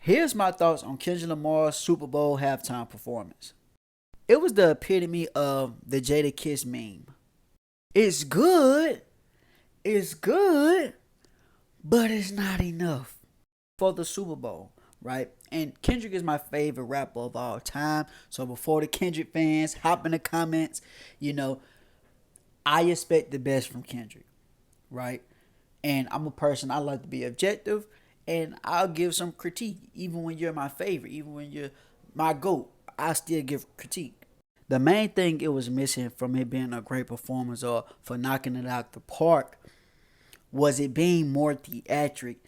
Here's my thoughts on Kendrick Lamar's Super Bowl halftime performance. It was the epitome of the Jada Kiss meme. It's good, it's good, but it's not enough for the Super Bowl, right? And Kendrick is my favorite rapper of all time. So before the Kendrick fans hop in the comments, you know, I expect the best from Kendrick, right? And I'm a person, I like to be objective, and I'll give some critique. Even when you're my favorite, even when you're my GOAT, I still give critique. The main thing it was missing from it being a great performance or for knocking it out the park was it being more theatric.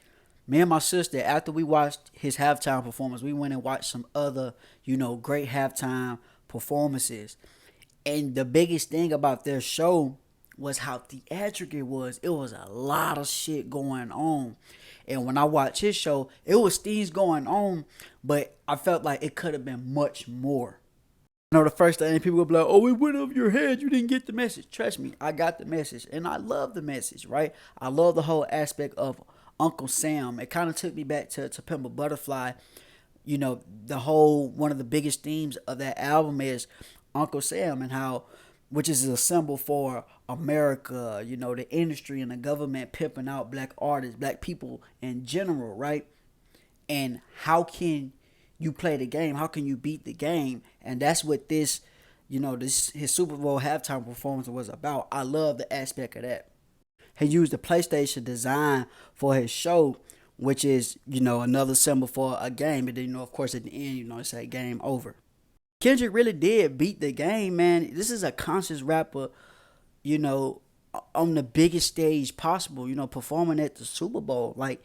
Me and my sister, after we watched his halftime performance, we went and watched some other, great halftime performances. And the biggest thing about their show was how theatric it was. It was a lot of shit going on. And when I watched his show, it was things going on, but I felt like it could have been much more. The first thing people will be like, oh, it went over your head. You didn't get the message. Trust me, I got the message. And I love the message, right? I love the whole aspect of Uncle Sam. It kind of took me back to Pimp a Butterfly. The whole, one of the biggest themes of that album is Uncle Sam and how, which is a symbol for America, the industry and the government pimping out black artists, black people in general, right? And how can you play the game? How can you beat the game? And that's what this his Super Bowl halftime performance was about. I love the aspect of that. He used the PlayStation design for his show, which is, another symbol for a game. And then, of course, at the end, it say game over. Kendrick really did beat the game, man. This is a conscious rapper, on the biggest stage possible, performing at the Super Bowl. Like,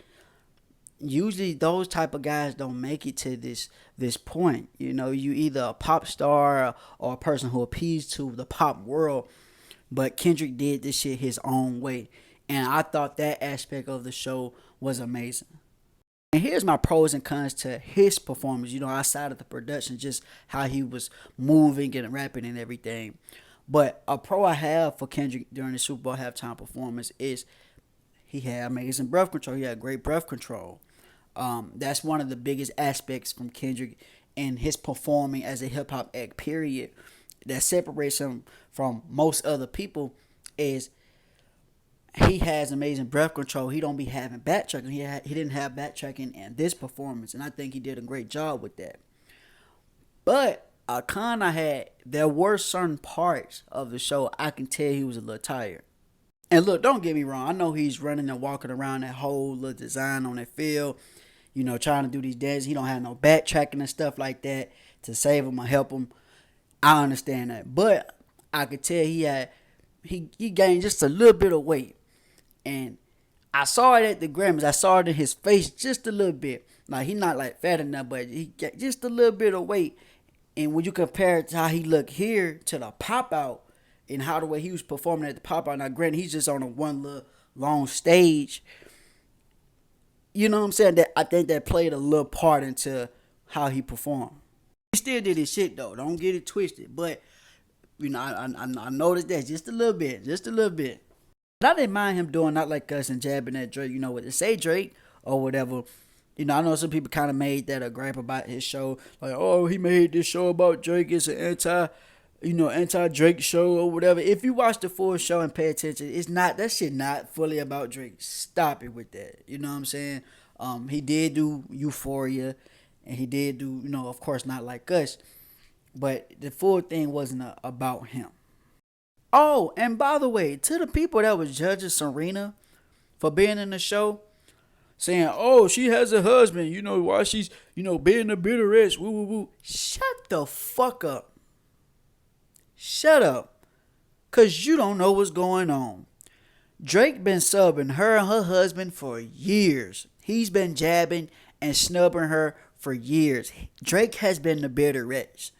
usually those type of guys don't make it to this point. You either a pop star or a person who appeals to the pop world. But Kendrick did this shit his own way. And I thought that aspect of the show was amazing. And here's my pros and cons to his performance, outside of the production, just how he was moving and rapping and everything. But a pro I have for Kendrick during the Super Bowl halftime performance is he had amazing breath control. He had great breath control. That's one of the biggest aspects from Kendrick and his performing as a hip hop act, period, that separates him from most other people is he has amazing breath control. He don't be having backtracking. He didn't have backtracking in this performance, and I think he did a great job with that. But a con I had, there were certain parts of the show I can tell he was a little tired. And look, don't get me wrong. I know he's running and walking around that whole little design on that field, trying to do these dances. He don't have no backtracking and stuff like that to save him or help him. I understand that. But I could tell he gained just a little bit of weight. And I saw it at the Grammys. I saw it in his face just a little bit. Like, he's not like fat enough, but he got just a little bit of weight. And when you compare it to how he looked here to the pop out and how the way he was performing at the pop out. Now, granted, he's just on a one little long stage. You know what I'm saying? That I think that played a little part into how he performed. He still did his shit though. Don't get it twisted. But I noticed that just a little bit. But I didn't mind him doing Not Like Us and jabbing at Drake. What to say Drake or whatever. I know some people kind of made that a gripe about his show. Like, oh, he made this show about Drake. It's an anti-Drake show or whatever. If you watch the full show and pay attention, that shit not fully about Drake. Stop it with that. You know what I'm saying? He did do Euphoria, and he did do, of course, Not Like Us. But the full thing wasn't about him. Oh, and by the way, to the people that was judging Serena for being in the show, saying, oh, she has a husband, why she's, being a bitter bitch, woo, woo, woo. Shut the fuck up. Shut up. Because you don't know what's going on. Drake been subbing her and her husband for years. He's been jabbing and snubbing her for years. Drake has been the bitter bitch.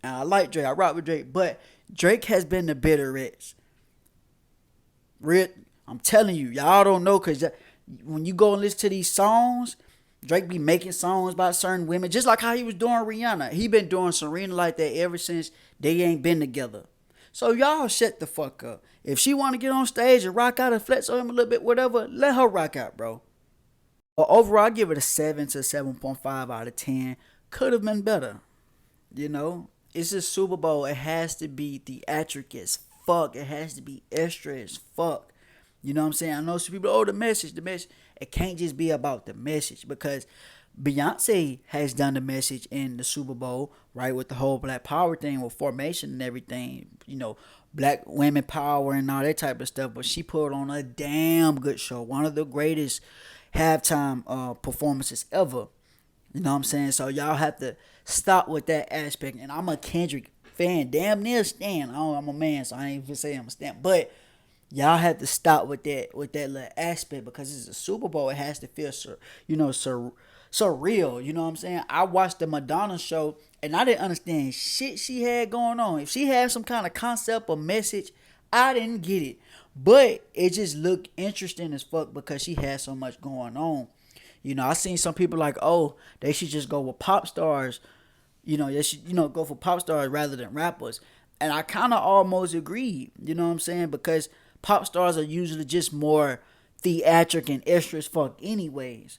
I like Drake. I rock with Drake. But Drake has been the bitter bitch. I'm telling you. Y'all don't know because when you go and listen to these songs, Drake be making songs about certain women. Just like how he was doing Rihanna. He been doing Serena like that ever since they ain't been together. So y'all shut the fuck up. If she want to get on stage and rock out and flex on him a little bit, whatever, let her rock out, bro. But overall, I give it a 7 to 7.5 out of 10. Could have been better. You know, it's a Super Bowl. It has to be theatric as fuck. It has to be extra as fuck. You know what I'm saying? I know some people, oh, the message, the message. It can't just be about the message because Beyonce has done the message in the Super Bowl, right? With the whole Black Power thing, with formation and everything, you know, Black women power and all that type of stuff. But she put on a damn good show. One of the greatest halftime performances ever. You know what I'm saying? So y'all have to stop with that aspect. And I'm a Kendrick fan, damn near stan. I'm a man, so I ain't even say I'm a stan. But y'all have to stop with that little aspect because it's a Super Bowl. It has to feel surreal. You know what I'm saying? I watched the Madonna show and I didn't understand shit she had going on. If she had some kind of concept or message, I didn't get it. But it just looked interesting as fuck because she had so much going on. You know, I seen some people like, oh, they should just go with pop stars. You know, they should, go for pop stars rather than rappers. And I kind of almost agreed. You know what I'm saying? Because pop stars are usually just more theatric and extra as fuck anyways.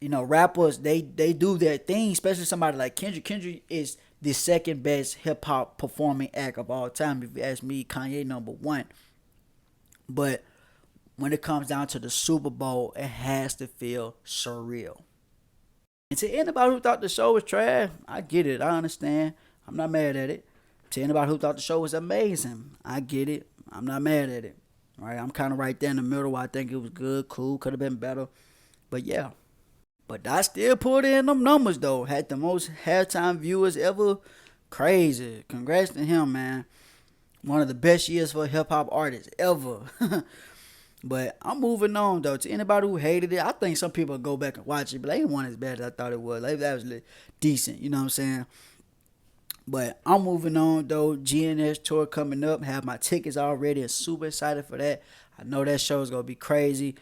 You know, rappers, they do their thing, especially somebody like Kendrick. Kendrick is the second best hip hop performing act of all time. If you ask me, Kanye number one. But when it comes down to the Super Bowl, it has to feel surreal. And to anybody who thought the show was trash, I get it. I understand. I'm not mad at it. To anybody who thought the show was amazing, I get it. I'm not mad at it. Right? I'm kind of right there in the middle. I think it was good, cool, could have been better. But yeah. But I still put in them numbers though. Had the most halftime viewers ever. Crazy. Congrats to him, man. One of the best years for a hip hop artist ever. But I'm moving on though. To anybody who hated it, I think some people go back and watch it, but they ain't want as bad as I thought it was. Like, that was decent, you know what I'm saying? But I'm moving on though. GNS tour coming up. Have my tickets already. I'm super excited for that. I know that show is gonna be crazy.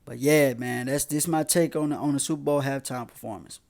But yeah, man, this my take on the Super Bowl halftime performance.